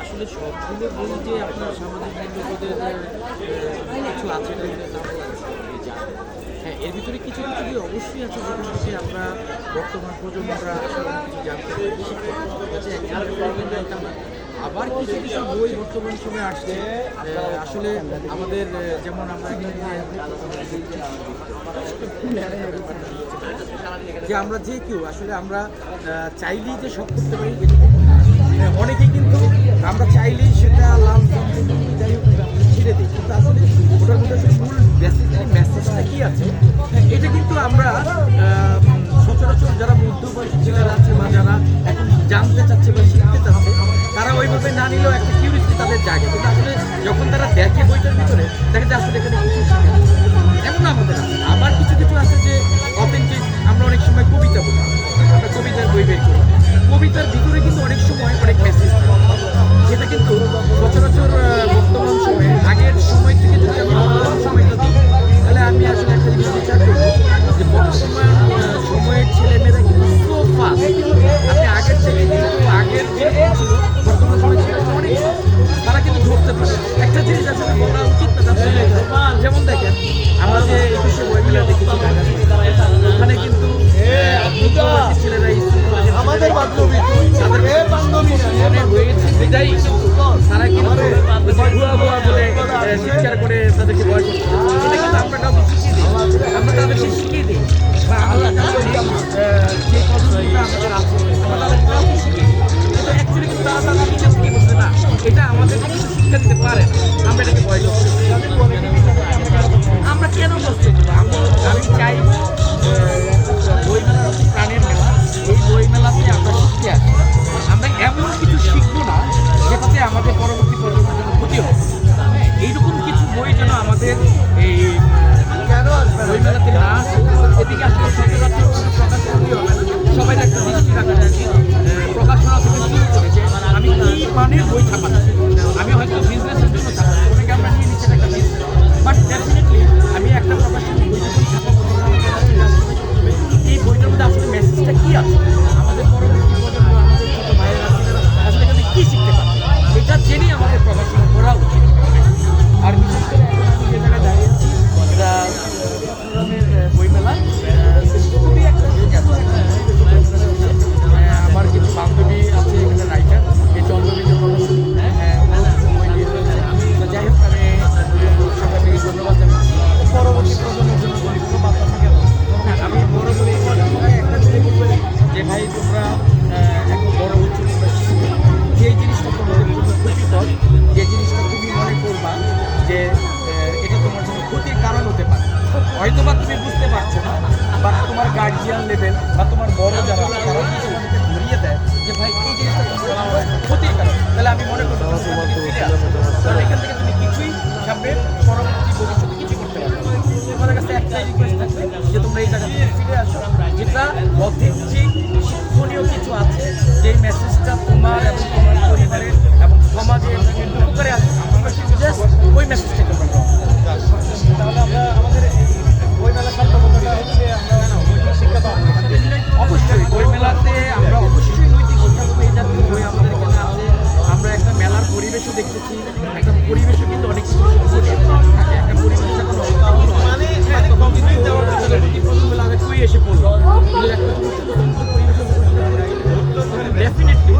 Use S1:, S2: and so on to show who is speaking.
S1: আসলে সবগুলো বই যে আপনার সামাজিক মূল্যবোধের কিছু আছে, হ্যাঁ, এর ভিতরে কিছু কিছু বই অবশ্যই আছে যেখান থেকে আমরা বর্তমান প্রজন্মরা আসলে কিছু জানতে পারি, আবার কিছু কিছু বই বর্তমান সময়ে আসছে আসলে আমাদের যেমন আমরা যে আমরা যে কেউ আসলে আমরা চাইলেই যে সব করতে পারি, অনেকেই কিন্তু আমরা চাইলেই সেটা লাল যাই হোক ছেড়ে দিই, কিন্তু আসলে ওটার মধ্যে আসলে মূল মেসেজটা কি আছে এটা কিন্তু আমরা সচরাচর যারা মধ্যবয়সী ছেলেরা আছে বা যারা এখন জানতে চাচ্ছে বা শিখতে চাচ্ছে তারা ওইভাবে না নিলেও একটা কিউরিয়াসিটি তাদের জাগে, কিন্তু আসলে যখন তারা দেখে বইটার ভিতরে দেখে যে আসলে এখানে কিছু শেখা এমন আমাদের আছে। আবার কিছু কিছু আছে যে অথেন্টিক, আমরা অনেক সময় কবিতা বলি, আমরা কবিতার বই বের করি, কবিতার ভিতরে কিন্তু অনেক সময় অনেক মেসেজ যেটা কিন্তু সচরাচর বর্তমান সময়ে আগের সময় থেকে যদি আমি বর্তমান সময়টা দিই তাহলে আমি আসলে একটা জিনিস বিচার করবো যে বর্তমান সময়ের ছেলেমেয়েরা কিন্তু সো ফাস্ট, আপনি আগের থেকে কিন্তু আগের যে ছিল বর্তমান সময়ের ছেলে অনেক তারা কিন্তু ধরতে পারে একটা জিনিস আসলে বলা উচিত না। যেমন দেখেন আমরা যে 21শে বই মেলা দেখেছি ওখানে কিন্তু ছেলেরা আমাদের বান্ধবী হয়েছে বিদায়ী তারা কিন্তু ভুয়া ভুয়া বলে চিৎকার করে তাদেরকে ভয় করছে, এটা কিন্তু আমরা কাউকে শিখিয়ে দিই, আমরা তাদেরকে শিখিয়ে দিই বা আমরা যে পদ্ধতিটা আমাদের আছে আমরা তাদের কাউকে শিখিয়ে দিই, কিন্তু অ্যাকচুয়ালি কিন্তু তারা তাদের নিজের থেকে বলছে না এটা আমাদের কিছু শিক্ষা দিতে পারে, আমরা এটাকে ভয় করছি। আমরা কেন কষ্ট করবো? আমি চাইবো বই মেলা হচ্ছে প্রাণের মেলা, এই বই মেলাতে আমরা শিখতে আসি, আমরা এমন কিছু শিখবো না যেটাতে আমাদের পরবর্তী প্রজন্মের জন্য ক্ষতি হবে। এইরকম কিছু বই যেন আমাদের এই বই মেলাতে না আসে, এদিকে আসলে সচরাচর প্রকাশ করতে হবে না, সবাই একটা দৃষ্টি রাখা যায় প্রকাশনা থেকে শুরু করেছে আমি কি মানের বই ছাপাচ্ছি, আমি হয়তো বিজনেসের জন্য ছাপাচ্ছি, অনেকে আমরা নিয়ে নিচ্ছি একটা বিজনেস, বাট ডেফিনেটলি আমি একটা প্রকাশনা বই যখন ছাপাবো এই বইটার মধ্যে আসলে মেসেজটা কী আছে, আমাদের পরবর্তী প্রজন্ম আমাদের ছোটো ভাইয়েরা ছেলেরা আসলে এখানে কী শিখতে পারে এটা জেনেই আমাদের প্রকাশনা করা উচিত। আর বিশেষ করে এখন আমি যে জায়গায় দাঁড়িয়েছি এটা বইমেলা খুবই একটা আমার কিছু বান্ধবী আছে এখানে রাইটার এই চন্দ্রবিন্দু প্রদর্শনী বই নিয়ে রয়েছে, যাই হোক আমি সবাইকে ধন্যবাদ জানাচ্ছি। পরবর্তী প্রজন্মের জন্য কোনো বার্তা থাকে না, আমি পরবর্তী প্রজন্মকে একটা জিনিস বলবো যে ভাই তোমরা একটা বড় উচ্চ যে জিনিসটা তোমাদের জন্য ক্ষতিকর, যে জিনিসটা তুমি মনে করবা যে এটা তোমার জন্য ক্ষতির কারণ হতে পারে, হয়তো বা তুমি বুঝতে পারছো না বা তোমার গার্জিয়ান লেভেল বা তোমার বড় যারা তারা যদি তোমাকে ধরিয়ে দেয় যে ভাই এই জিনিসটা তোমার ক্ষতির কারণ, তাহলে আমি মনে করবো তাহলে এখান থেকে তুমি কিছুই সামনে পরবর্তী ভবিষ্যতে কিছু করতে পারবে। তোমাদের কাছে একটাই রিকোয়েস্ট থাকবে যে তোমরা এই জায়গা থেকে ফিরে আসো, যেটা অথেন্টিক শিক্ষণীয় কিছু আছে, যেই মেসেজটা তোমার এবং তোমার পরিবারের এবং সমাজের উপকারে আসবে, জাস্ট ওই মেসেজটা তোমরা তাহলে আমরা আমাদের বই মেলা সার্থকতা হচ্ছে আমরা নৈতিক শিক্ষা পাবো। অবশ্যই বই মেলাতে আমরা অবশ্যই নৈতিক শিক্ষা পাবো, এই জাতীয় বই আমাদের এখানে আছে, আমরা একটা মেলার পরিবেশও দেখতেছি, একটা পরিবেশও কিন্তু অনেক কিছু থাকে, একটা পরিবেশ আমি তুই এসে পড়লো একটা ডেফিনেটলি